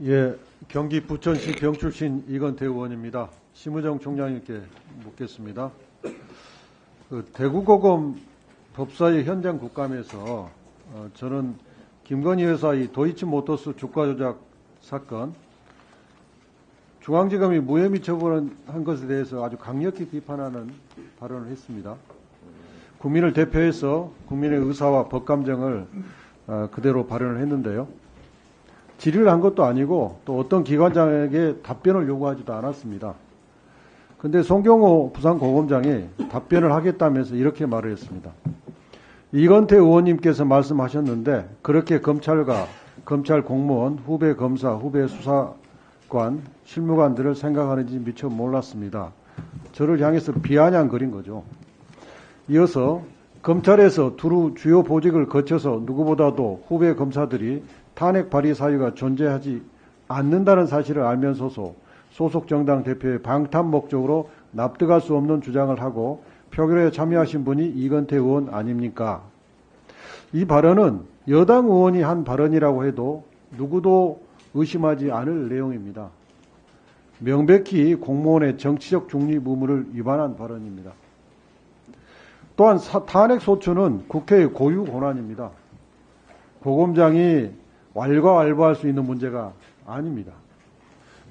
예, 경기 부천시 병출신 이건태 의원입니다. 심의정 총장님께 묻겠습니다. 대구고검 법사위 현장 국감에서 저는 김건희 여사의 도이치모터스 주가 조작 사건, 중앙지검이 무혐의 처분한 것에 대해서 아주 강력히 비판하는 발언을 했습니다. 국민을 대표해서 국민의 의사와 법감정을 그대로 발언을 했는데요. 질의를 한 것도 아니고 또 어떤 기관장에게 답변을 요구하지도 않았습니다. 그런데 송경호 부산고검장이 답변을 하겠다면서 이렇게 말을 했습니다. 이건태 의원님께서 말씀하셨는데 그렇게 검찰과 검찰 공무원, 후배 검사, 후배 수사관, 실무관들을 생각하는지 미처 몰랐습니다. 저를 향해서 비아냥거린 거죠. 이어서 검찰에서 두루 주요 보직을 거쳐서 누구보다도 후배 검사들이 탄핵 발의 사유가 존재하지 않는다는 사실을 알면서도 소속 정당 대표의 방탄 목적으로 납득할 수 없는 주장을 하고 표결에 참여하신 분이 이건태 의원 아닙니까? 이 발언은 여당 의원이 한 발언이라고 해도 누구도 의심하지 않을 내용입니다. 명백히 공무원의 정치적 중립 의무를 위반한 발언입니다. 또한 탄핵 소추는 국회의 고유 권한입니다. 고검장이 왈가왈부할 수 있는 문제가 아닙니다.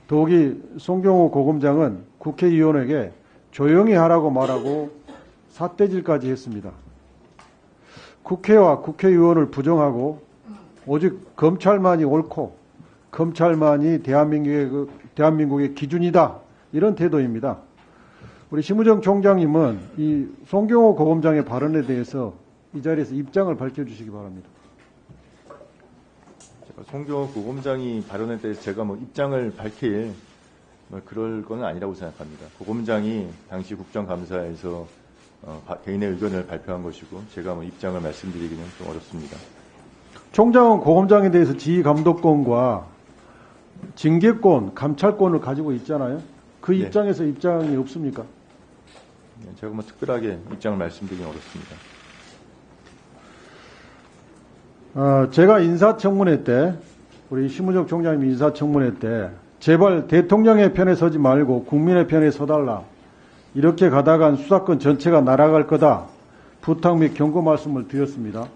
더욱이 송경호 고검장은 국회의원에게 조용히 하라고 말하고 삿대질까지 했습니다. 국회와 국회의원을 부정하고 오직 검찰만이 옳고 검찰만이 대한민국의 기준이다, 이런 태도입니다. 우리 심의정 총장님은 이 송경호 고검장의 발언에 대해서 이 자리에서 입장을 밝혀주시기 바랍니다. 송경호 고검장이 발언에 대해서 제가 입장을 밝힐 그럴 건 아니라고 생각합니다. 고검장이 당시 국정감사에서 개인의 의견을 발표한 것이고 제가 입장을 말씀드리기는 좀 어렵습니다. 총장은 고검장에 대해서 지휘 감독권과 징계권, 감찰권을 가지고 있잖아요. 그 입장에서 입장이 없습니까? 제가 특별하게 입장을 말씀드리기는 어렵습니다. 제가 인사청문회 때, 우리 심의정 총장님 인사청문회 때 제발 대통령의 편에 서지 말고 국민의 편에 서달라, 이렇게 가다간 수사권 전체가 날아갈 거다 부탁 및 경고 말씀을 드렸습니다.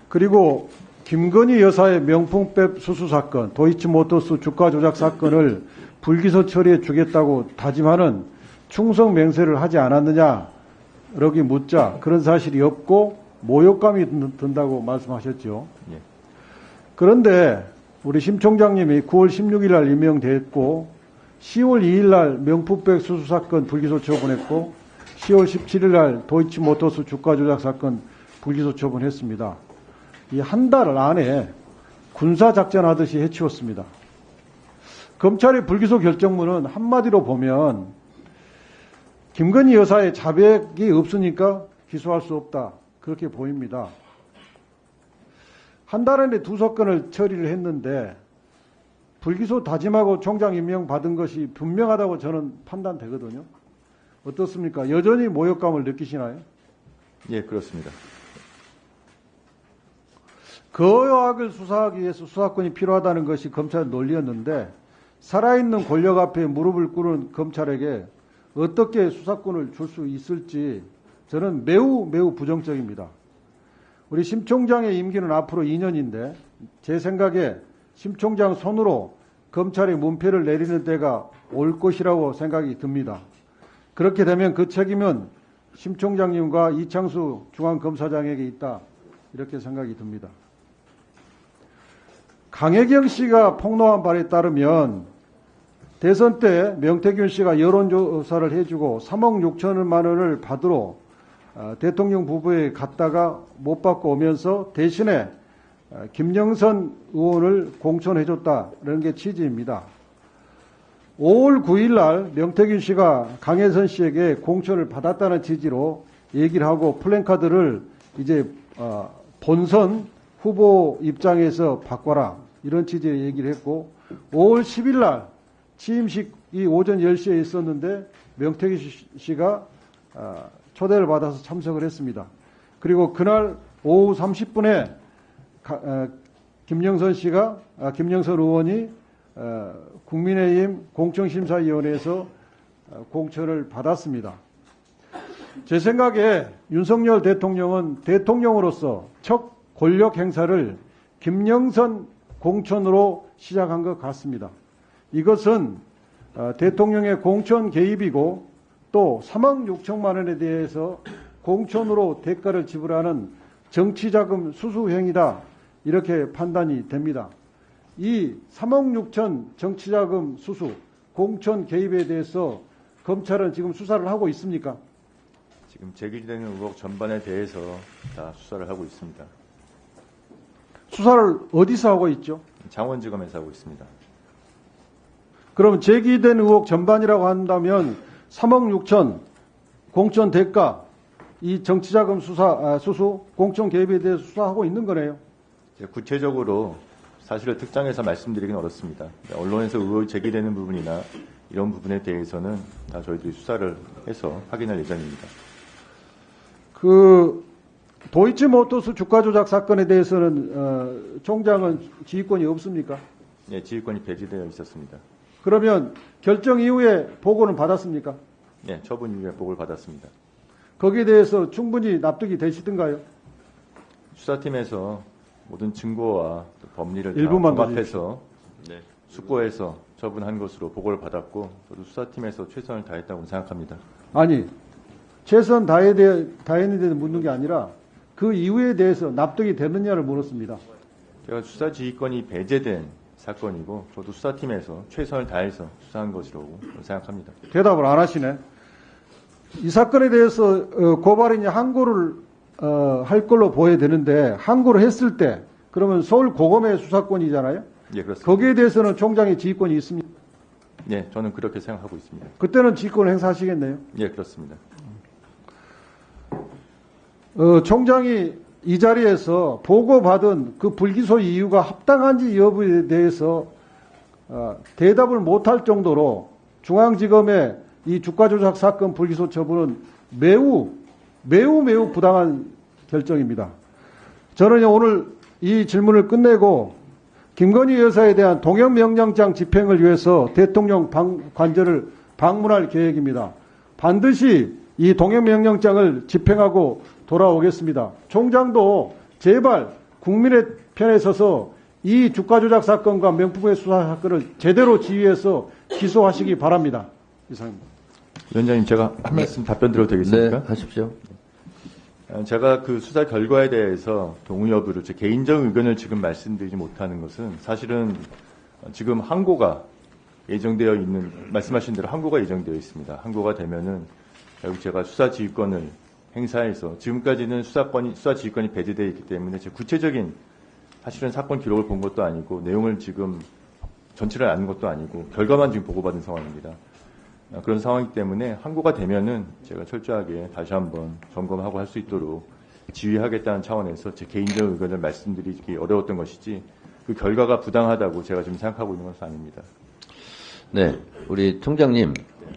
그리고 김건희 여사의 명품백 수수 사건, 도이치모터스 주가 조작 사건을 불기소 처리해 주겠다고 다짐하는 충성 맹세를 하지 않았느냐 이렇게 묻자 그런 사실이 없고 모욕감이 든다고 말씀하셨죠. 그런데 우리 심 총장님이 9월 16일 날 임명됐고 10월 2일 날 명품백 수수 사건 불기소 처분했고 10월 17일 날 도이치모터스 주가 조작 사건 불기소 처분했습니다. 이 한 달 안에 군사작전 하듯이 해치웠습니다. 검찰의 불기소 결정문은 한마디로 보면 김건희 여사의 자백이 없으니까 기소할 수 없다, 그렇게 보입니다. 한 달 안에 두 사건을 처리를 했는데 불기소 다짐하고 총장 임명 받은 것이 분명하다고 저는 판단되거든요. 어떻습니까? 여전히 모욕감을 느끼시나요? 예, 그렇습니다. 거악을 수사하기 위해서 수사권이 필요하다는 것이 검찰의 논리였는데 살아있는 권력 앞에 무릎을 꿇은 검찰에게 어떻게 수사권을 줄 수 있을지 저는 매우 부정적입니다. 우리 심 총장의 임기는 앞으로 2년인데 제 생각에 심 총장 손으로 검찰의 문패를 내리는 때가 올 것이라고 생각이 듭니다. 그렇게 되면 그 책임은 심 총장님과 이창수 중앙검사장에게 있다, 이렇게 생각이 듭니다. 강혜경 씨가 폭로한 바에 따르면 대선 때 명태균 씨가 여론조사를 해주고 3억 6천만 원을 받으러 대통령 부부에 갔다가 못 받고 오면서 대신에 김영선 의원을 공천해줬다는 게 취지입니다. 5월 9일 날 명태균 씨가 강혜선 씨에게 공천을 받았다는 취지로 얘기를 하고 플랜카드를 이제 본선 후보 입장에서 바꿔라, 이런 취지의 얘기를 했고 5월 10일 날 취임식이 오전 10시에 있었는데 명태균 씨가 초대를 받아서 참석을 했습니다. 그리고 그날 오후 30분에 김영선 의원이 국민의힘 공청심사위원회에서 공천을 받았습니다. 제 생각에 윤석열 대통령은 대통령으로서 첫 권력 행사를 김영선 공천으로 시작한 것 같습니다. 이것은 대통령의 공천 개입이고 또 3억 6천만 원에 대해서 공천으로 대가를 지불하는 정치자금 수수 행위다, 이렇게 판단이 됩니다. 이 3억 6천 정치자금 수수, 공천 개입에 대해서 검찰은 지금 수사를 하고 있습니까? 지금 제기되는 의혹 전반에 대해서 다 수사를 하고 있습니다. 수사를 어디서 하고 있죠? 창원지검에서 하고 있습니다. 그럼 제기된 의혹 전반이라고 한다면 3억 6천 공천 대가, 이 정치자금 수수, 공천 개입에 대해서 수사하고 있는 거네요. 구체적으로 사실을 특정해서 말씀드리긴 어렵습니다. 언론에서 의혹이 제기되는 부분이나 이런 부분에 대해서는 다 저희들이 수사를 해서 확인할 예정입니다. 도이치모터스 주가 조작 사건에 대해서는 총장은 지휘권이 없습니까? 네, 지휘권이 배제되어 있었습니다. 그러면 결정 이후에 보고는 받았습니까? 네, 처분 이후에 보고를 받았습니다. 거기에 대해서 충분히 납득이 되시던가요? 수사팀에서 모든 증거와 또 법리를 다 일부만 종합해서 숙고해서 처분한 것으로 보고를 받았고, 저도 수사팀에서 최선을 다했다고 생각합니다. 아니, 최선 다했는데 묻는 게 아니라 그 이유에 대해서 납득이 되느냐를 물었습니다. 제가 수사 지휘권이 배제된 사건이고, 저도 수사팀에서 최선을 다해서 수사한 것이라고 생각합니다. 대답을 안 하시네. 이 사건에 대해서 고발인이 항고를 할 걸로 보여야 되는데, 항고를 했을 때 그러면 서울 고검의 수사권이잖아요. 예, 그렇습니다. 거기에 대해서는 총장의 지휘권이 있습니다. 네, 저는 그렇게 생각하고 있습니다. 그때는 지휘권을 행사하시겠네요. 예, 그렇습니다. 총장이 이 자리에서 보고받은 그 불기소 이유가 합당한지 여부에 대해서 대답을 못할 정도로 중앙지검의 이 주가조작 사건 불기소 처분은 매우 부당한 결정입니다. 저는 오늘 이 질문을 끝내고 김건희 여사에 대한 동행명령장 집행을 위해서 대통령 관저를 방문할 계획입니다. 반드시 이 동행명령장을 집행하고 돌아오겠습니다. 총장도 제발 국민의 편에 서서 이 주가조작 사건과 명품의 수사 사건을 제대로 지휘해서 기소하시기 바랍니다. 이상입니다. 위원장님, 제가 한 말씀 답변 드려도 되겠습니까? 네, 하십시오. 제가 그 수사 결과에 대해서 동의 여부를 제 개인적 의견을 지금 말씀드리지 못하는 것은, 사실은 지금 항고가 예정되어 있는, 말씀하신 대로 항고가 예정되어 있습니다. 항고가 되면은 결국 제가 수사 지휘권을 행사해서, 지금까지는 수사 지휘권이 배제되어 있기 때문에 제 구체적인 사실은 사건 기록을 본 것도 아니고 내용을 지금 전체를 아는 것도 아니고 결과만 지금 보고받은 상황입니다. 그런 상황이기 때문에 항고가 되면은 제가 철저하게 다시 한번 점검하고 할 수 있도록 지휘하겠다는 차원에서 제 개인적 의견을 말씀드리기 어려웠던 것이지, 그 결과가 부당하다고 제가 지금 생각하고 있는 것은 아닙니다. 네, 우리 총장님,